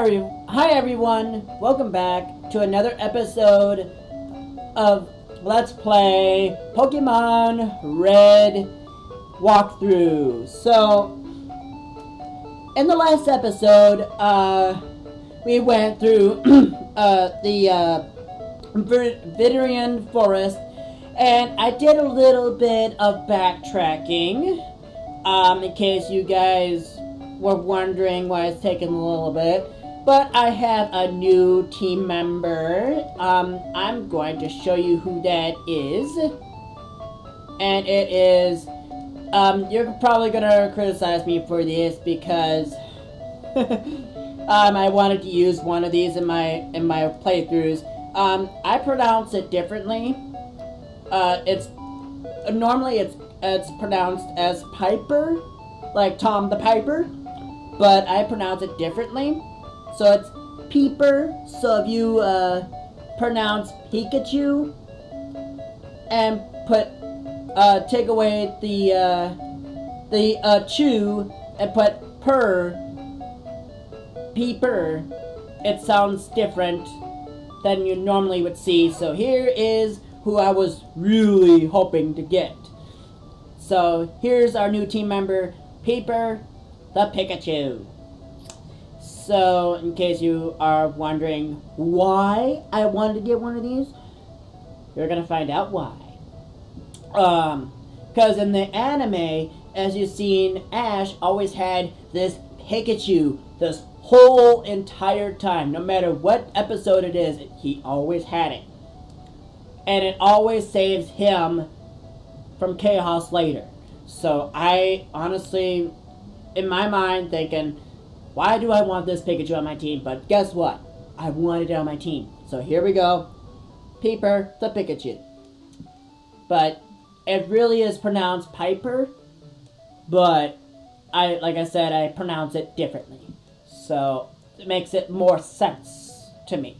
Hi everyone, welcome back to another episode of Let's Play Pokemon Red walkthrough. So, in the last episode, we went through the Vidrian Forest, and I did a little bit of backtracking, in case you guys were wondering why it's taking a little bit. But I have a new team member. I'm going to show you who that is. And it is, you're probably gonna criticize me for this because I wanted to use one of these in my playthroughs. I pronounce it differently. Normally it's pronounced as Piper, like Tom the Piper, but I pronounce it differently. So it's Peeper. So if you pronounce Pikachu and take away the chew and put Peeper, it sounds different than you normally would see. So here is who I was really hoping to get. So here's our new team member, Peeper the Pikachu. So, in case you are wondering why I wanted to get one of these, you're gonna find out why. Because in the anime, as you've seen, Ash always had this Pikachu this whole entire time. No matter what episode it is, he always had it. And it always saves him from chaos later. So, I honestly, in my mind, thinking, why do I want this Pikachu on my team? But guess what? I wanted it on my team. So here we go. Peeper the Pikachu. But it really is pronounced Piper. But like I said, I pronounce it differently. So it makes it more sense to me.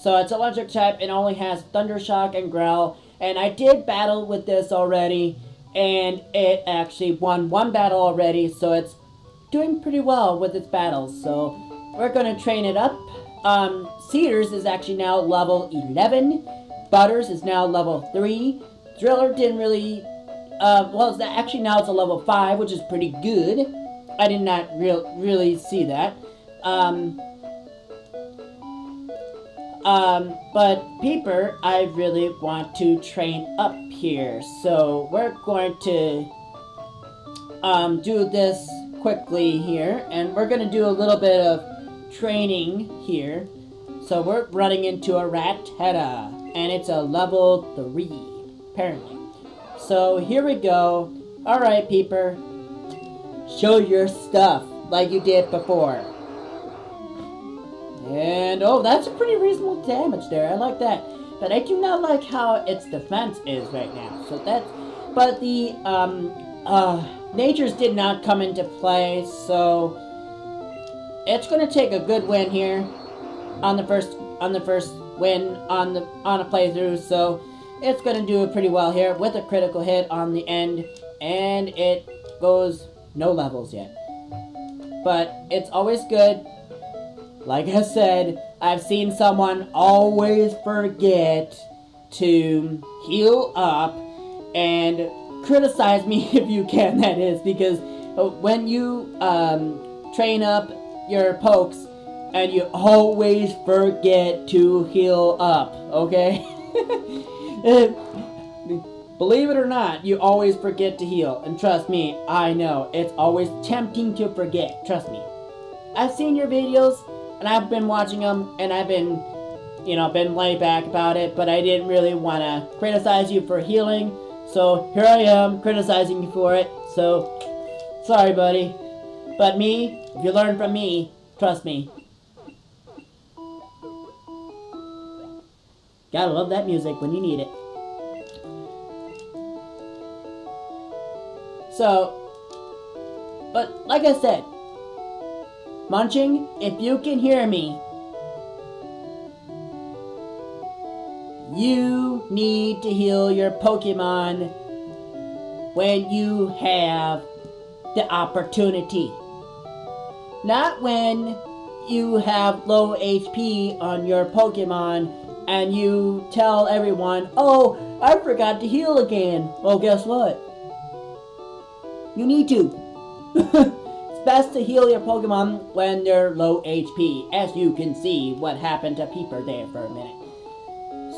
So it's electric type. It only has Thunder Shock and Growl. And I did battle with this already. And it actually won one battle already. So it's doing pretty well with its battles, so we're going to train it up. Cedars is actually now level 11. Butters is now level 3. Driller didn't really, actually now it's a level 5, which is pretty good. I did not really see that. But Peeper, I really want to train up here, so we're going to do this quickly here, and we're gonna do a little bit of training here. So we're running into a Rattata, and it's a level 3 apparently. So here we go. Alright, Peeper, show your stuff like you did before. And oh, that's a pretty reasonable damage there. I like that, but I do not like how its defense is right now. So that's, but the natures did not come into play, so it's going to take a good win here on the first win on a playthrough. So it's going to do pretty well here with a critical hit on the end, and it goes no levels yet. But it's always good. Like I said, I've seen someone always forget to heal up, and criticize me if you can, that is, because when you train up your pokes and you always forget to heal up, okay? Believe it or not, you always forget to heal, and trust me, I know, it's always tempting to forget, trust me. I've seen your videos, and I've been watching them, and I've been laid back about it, but I didn't really want to criticize you for healing. So here I am criticizing you for it. So sorry, buddy. But me, if you learn from me, trust me. Gotta love that music when you need it. So, but like I said, Munching, if you can hear me, you need to heal your Pokemon when you have the opportunity. Not when you have low HP on your Pokemon and you tell everyone, oh, I forgot to heal again. Well, guess what? You need to. It's best to heal your Pokemon when they're low HP, as you can see what happened to Peeper there for a minute.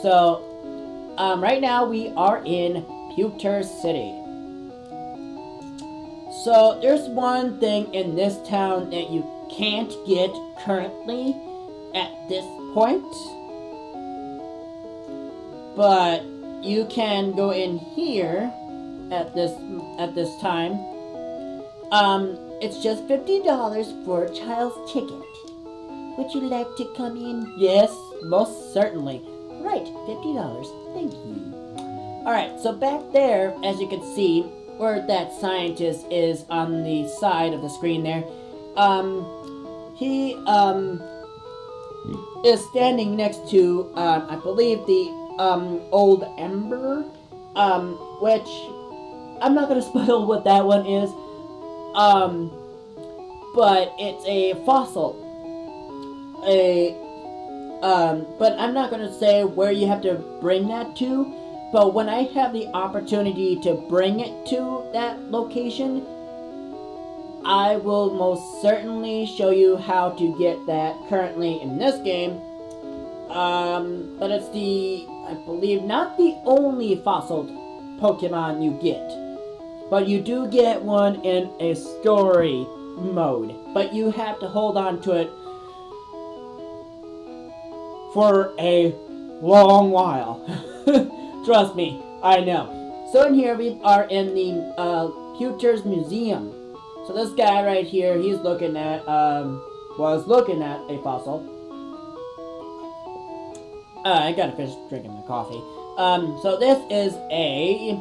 So, right now we are in Pewter City. So, there's one thing in this town that you can't get currently at this point. But you can go in here at this time. It's just $50 for a child's ticket. Would you like to come in? Yes, most certainly. Right, $50. Thank you. Alright, so back there, as you can see, where that scientist is on the side of the screen there, he is standing next to, I believe, the old Ember, which I'm not gonna spoil what that one is, but it's a fossil. But I'm not gonna say where you have to bring that to, but when I have the opportunity to bring it to that location, I will most certainly show you how to get that currently in this game. But it's I believe, not the only fossil Pokemon you get. But you do get one in a story mode. But you have to hold on to it for a long while. Trust me, I know. So in here we are in the Pewter's Museum. So this guy right here, he's looking at, was looking at a fossil. I gotta finish drinking my coffee. So this is a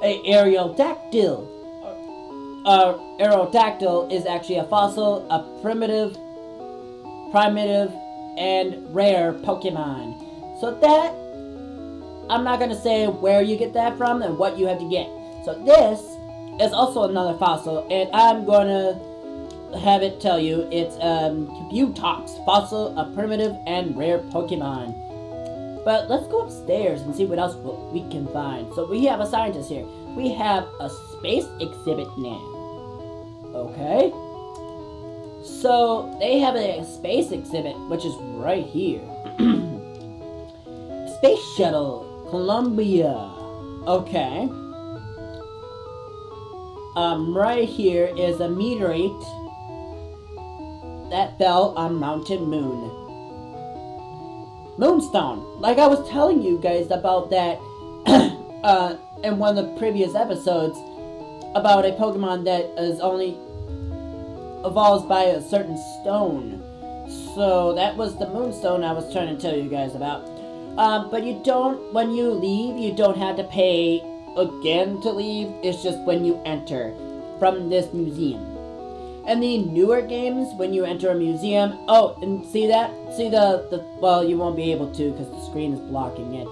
Aerodactyl. Aerodactyl is actually a fossil, a primitive, and rare Pokemon. So that, I'm not gonna say where you get that from and what you have to get. So this is also another fossil, and I'm gonna have it tell you it's Kabutops fossil, a primitive and rare Pokemon. But let's go upstairs and see what else we can find. So we have a scientist here. We have a space exhibit now. Okay. So they have a space exhibit, which is right here. Space Shuttle, Columbia. Okay. Right here is a meteorite that fell on Mountain Moon. Moonstone. Like I was telling you guys about that in one of the previous episodes about a Pokemon that is only evolves by a certain stone. So that was the Moonstone I was trying to tell you guys about. But you don't, when you leave, you don't have to pay again to leave. It's just when you enter from this museum. And the newer games, when you enter a museum, oh, and see that? See the well, you won't be able to because the screen is blocking it.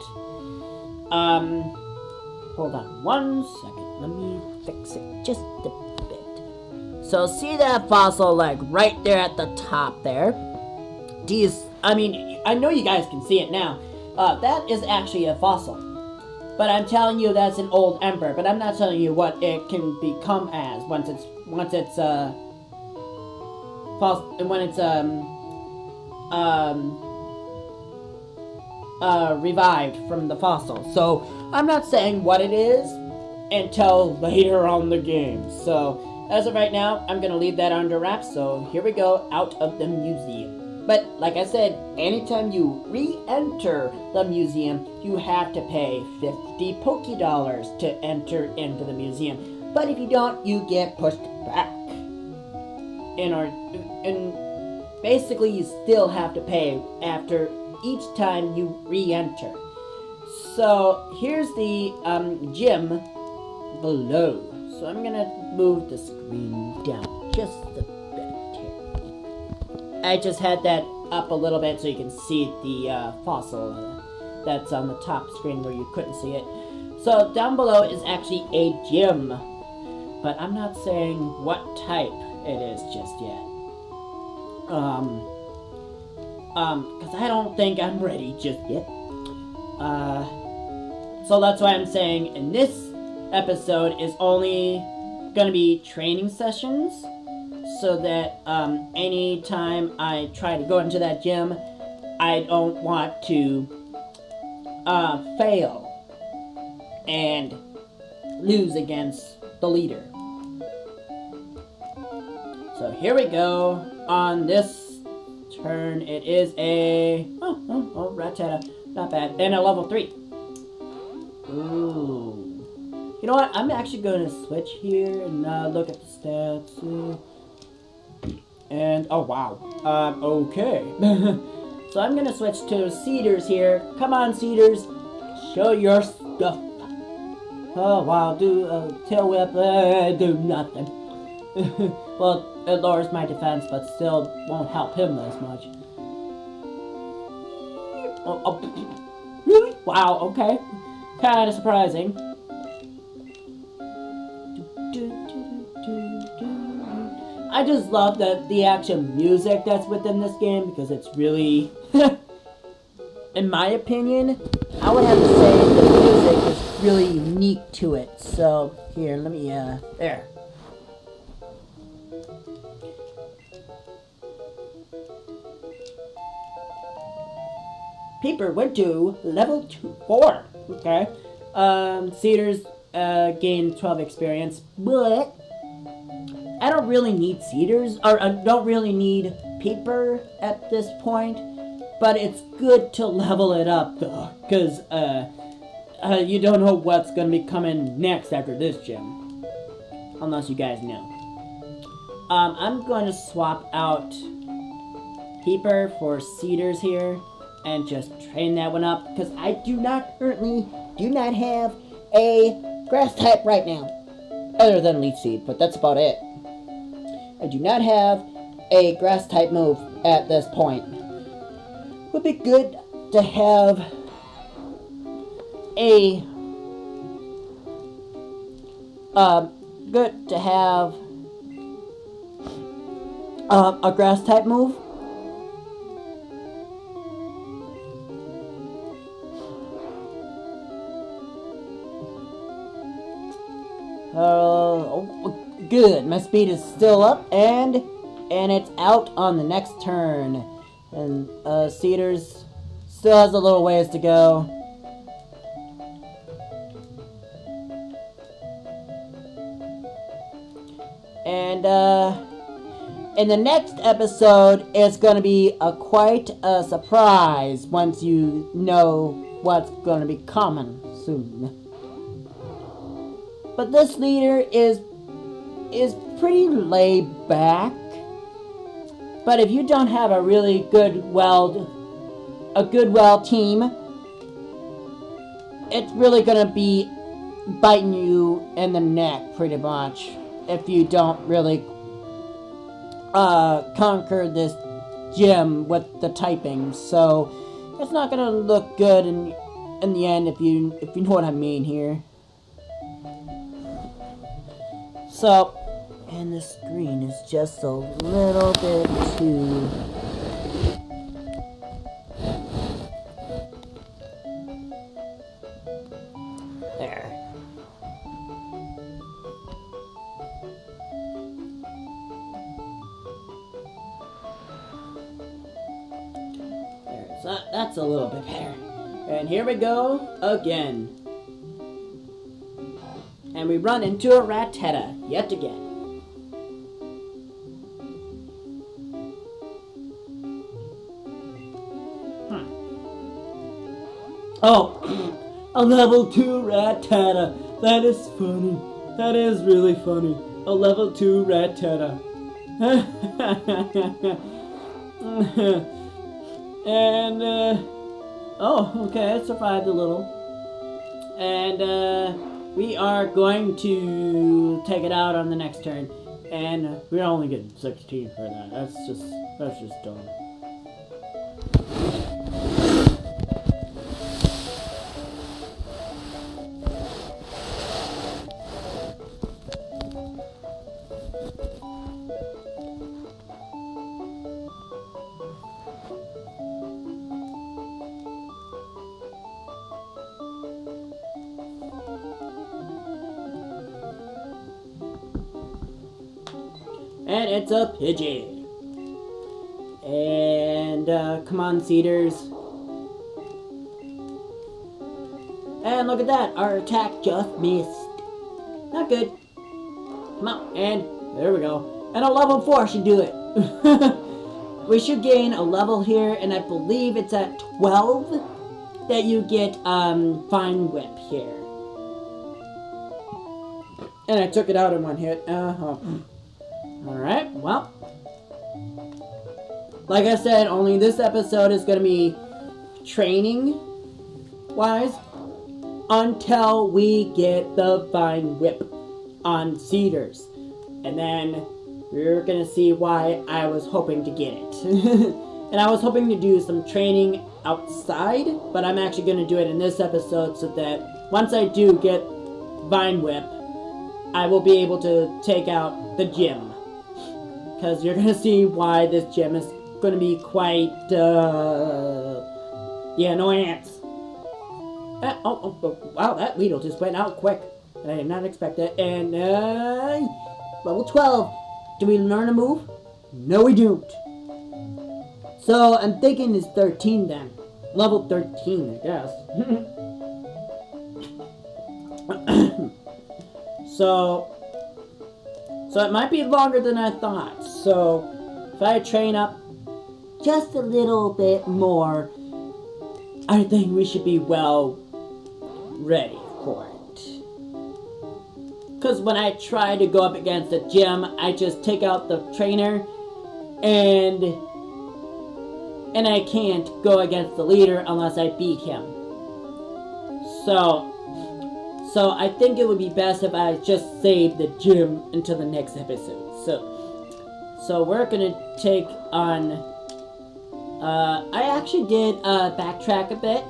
Hold on one second. Let me fix it just a bit. So see that fossil, like, right there at the top there? I mean, I know you guys can see it now. That is actually a fossil. But I'm telling you that's an old emperor, but I'm not telling you what it can become as once it's revived from the fossil. So I'm not saying what it is until later on the game. So as of right now, I'm gonna leave that under wraps. So here we go, out of the museum. But like I said, anytime you re-enter the museum, you have to pay 50 Pokédollars to enter into the museum. But if you don't, you get pushed back. And basically you still have to pay after each time you re-enter. So here's the gym below. So I'm gonna move the screen down just a bit here. I just had that up a little bit so you can see the fossil that's on the top screen where you couldn't see it. So down below is actually a gym, but I'm not saying what type. it is just yet. Because I don't think I'm ready just yet. So that's why I'm saying in this episode is only gonna be training sessions, so that anytime I try to go into that gym, I don't want to fail and lose against the leader. So here we go. On this turn, it is a Rattata, not bad, and a level 3. Ooh. You know what? I'm actually going to switch here and look at the stats. And oh wow. Okay. So I'm gonna switch to Cedars here. Come on, Cedars, show your stuff. Oh wow, do tail whip, do nothing. Well, it lowers my defense, but still won't help him as much. Oh, really? Wow. Okay. Kind of surprising. I just love the actual music that's within this game, because it's really, in my opinion, I would have to say the music is really unique to it. So, here, let me, there. Peeper went to level 4. Okay. Cedars gained 12 experience, but I don't really need Cedars, or I don't really need Peeper at this point, but it's good to level it up though, because you don't know what's going to be coming next after this gym, unless you guys know. I'm going to swap out Peeper for Cedars here, and just train that one up, because I currently do not have a grass type right now, other than Leech Seed, but that's about it. I do not have a grass type move at this point. Would be good to have a grass type move. Good. My speed is still up, and it's out on the next turn. And Cedars still has a little ways to go. And in the next episode, it's going to be quite a surprise once you know what's going to be coming soon. But this leader is pretty laid back. But if you don't have a really good team, it's really gonna be biting you in the neck pretty much if you don't really conquer this gym with the typing. So it's not gonna look good in the end, if you know what I mean here. So, and the screen is just a little bit too... There. There, so that's a little bit better. And here we go again. And we run into a Rattata yet again. Oh, a level 2 Rattata. That is funny. That is really funny. A level 2 Rattata. And, oh, okay, I survived a little. And, we are going to take it out on the next turn, and we're only getting 16 for that. That's just dumb. And it's a Pidgey. And, come on, Cedars. And look at that, our attack just missed. Not good. Come on, and there we go. And a level 4 should do it. We should gain a level here, and I believe it's at 12 that you get Fine Whip here. And I took it out in one hit. Alright, well. Like I said, only this episode is going to be training-wise until we get the Fine Whip on Cedars. And then we're going to see why I was hoping to get it. And I was hoping to do some training outside, but I'm actually going to do it in this episode so that once I do get Vine Whip, I will be able to take out the gym. Because you're going to see why this gym is going to be quite, the annoyance. Wow, that Weedle just went out quick. I did not expect that. And, level 12. Do we learn a move? No, we don't. So, I'm thinking it's 13 then. Level 13, I guess. So it might be longer than I thought. So, if I train up just a little bit more, I think we should be well ready for it. Because when I try to go up against the gym, I just take out the trainer and I can't go against the leader unless I beat him. So I think it would be best if I just save the gym until the next episode. So we're gonna take on. I actually did backtrack a bit,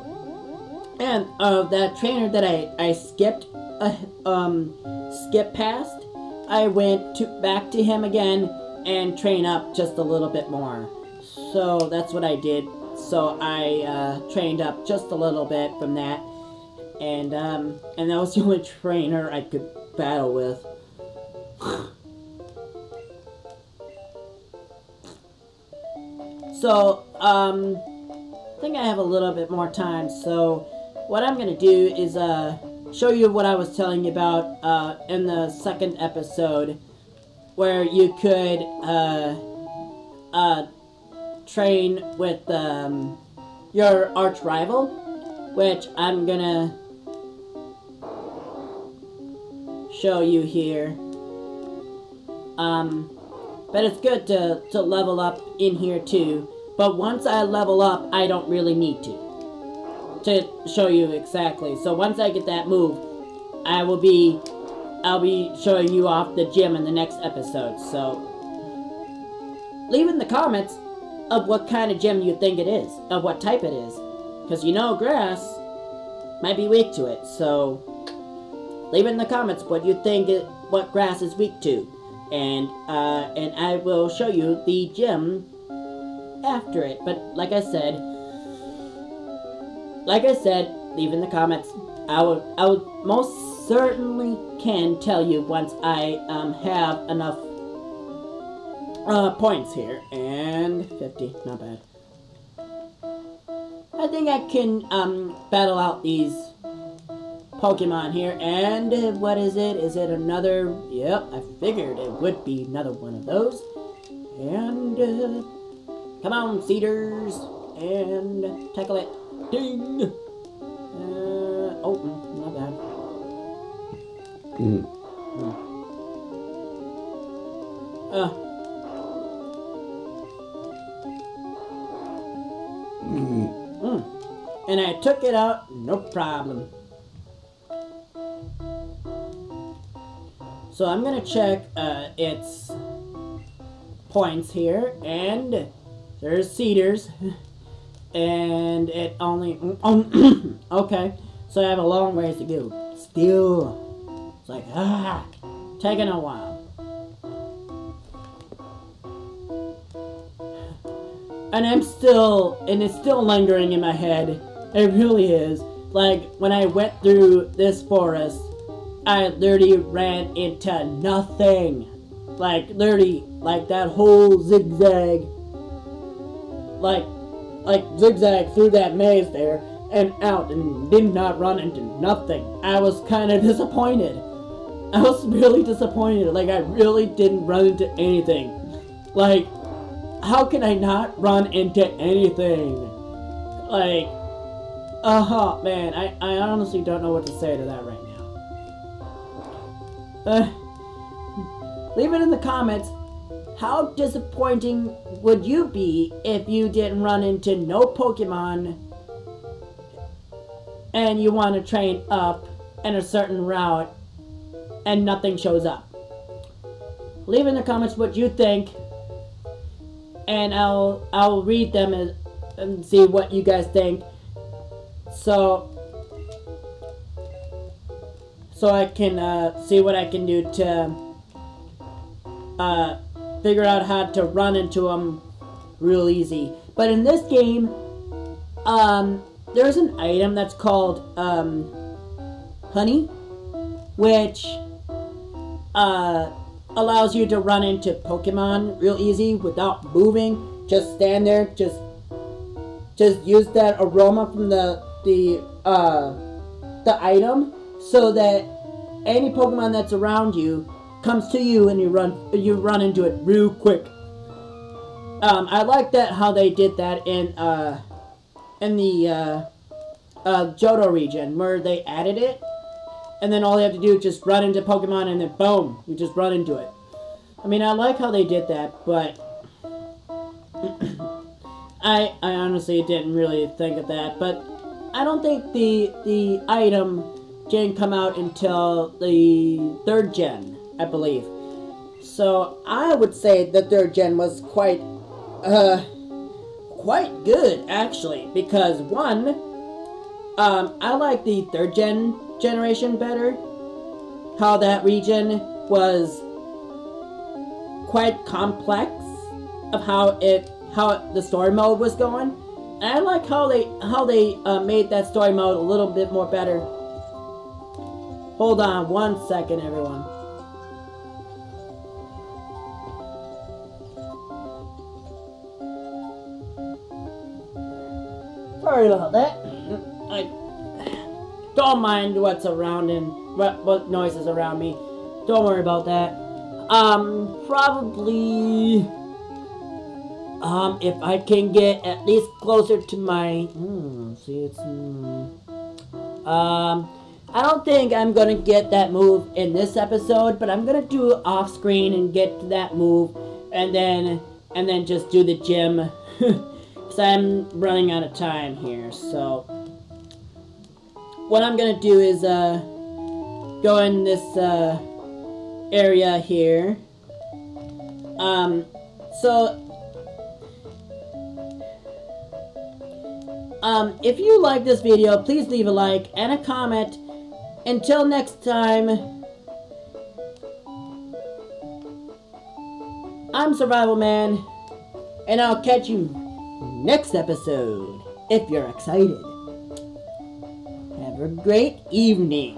and that trainer that I skipped past, I went back to him again and train up just a little bit more. So that's what I did. So I trained up just a little bit from that. And that was the only trainer I could battle with. So, I think I have a little bit more time. So, what I'm gonna do is, show you what I was telling you about, in the second episode, where you could, train with, your arch rival, which I'm gonna show you here. But it's good to level up in here too. But once I level up, I don't really need to show you exactly. So once I get that move, I'll be showing you off the gym in the next episode. So leave in the comments of what kind of gym you think it is, of what type it is. Because you know grass might be weak to it. So leave in the comments what you think what grass is weak to. And I will show you the gym after it. But like I said, leave in the comments. I would most certainly can tell you once I have enough points here. And 50, not bad. I think I can battle out these Pokemon here. And what is it? Is it another? Yep, I figured it would be another one of those. And come on, Cedars, and tackle it. Ding. Oh, not bad. And I took it out, no problem. So I'm gonna check its points here, and there's Cedars, and it only okay. So I have a long ways to go. Still, it's like taking a while. And it's still lingering in my head. It really is. Like, when I went through this forest, I literally ran into nothing. Like, literally, like that whole zigzag, like zigzag through that maze there and out, and did not run into nothing. I was kind of disappointed. I was really disappointed. Like, I really didn't run into anything. Like, how can I not run into anything? Like, man, I honestly don't know what to say to that right now. Leave it in the comments. How disappointing would you be if you didn't run into no Pokemon and you want to train up in a certain route and nothing shows up? Leave in the comments what you think, and I'll read them and see what you guys think, so I can see what I can do to figure out how to run into them real easy. But in this game, there's an item that's called honey, which allows you to run into Pokemon real easy without moving. Just stand there, just use that aroma from the item, so that any Pokemon that's around you comes to you and you run into it real quick. I like that how they did that in the Johto region, where they added it, and then all you have to do is just run into Pokemon and then boom, you just run into it. I mean, I like how they did that, but I honestly didn't really think of that. But I don't think the item didn't come out until the 3rd gen, I believe. So I would say the 3rd gen was quite good, actually, because one, I like the 3rd generation better. How that region was quite complex of how the story mode was going. And I like how they made that story mode a little bit more better. Hold on one second, everyone. Sorry about that. I don't mind what's around and what noises around me. Don't worry about that. Probably, if I can get at least closer to my, I don't think I'm gonna get that move in this episode, but I'm gonna do it off screen and get to that move, and then just do the gym, because I'm running out of time here. So what I'm gonna do is go in this area here. If you like this video, please leave a like and a comment. Until next time, I'm Survival Man, and I'll catch you next episode if you're excited. Have a great evening.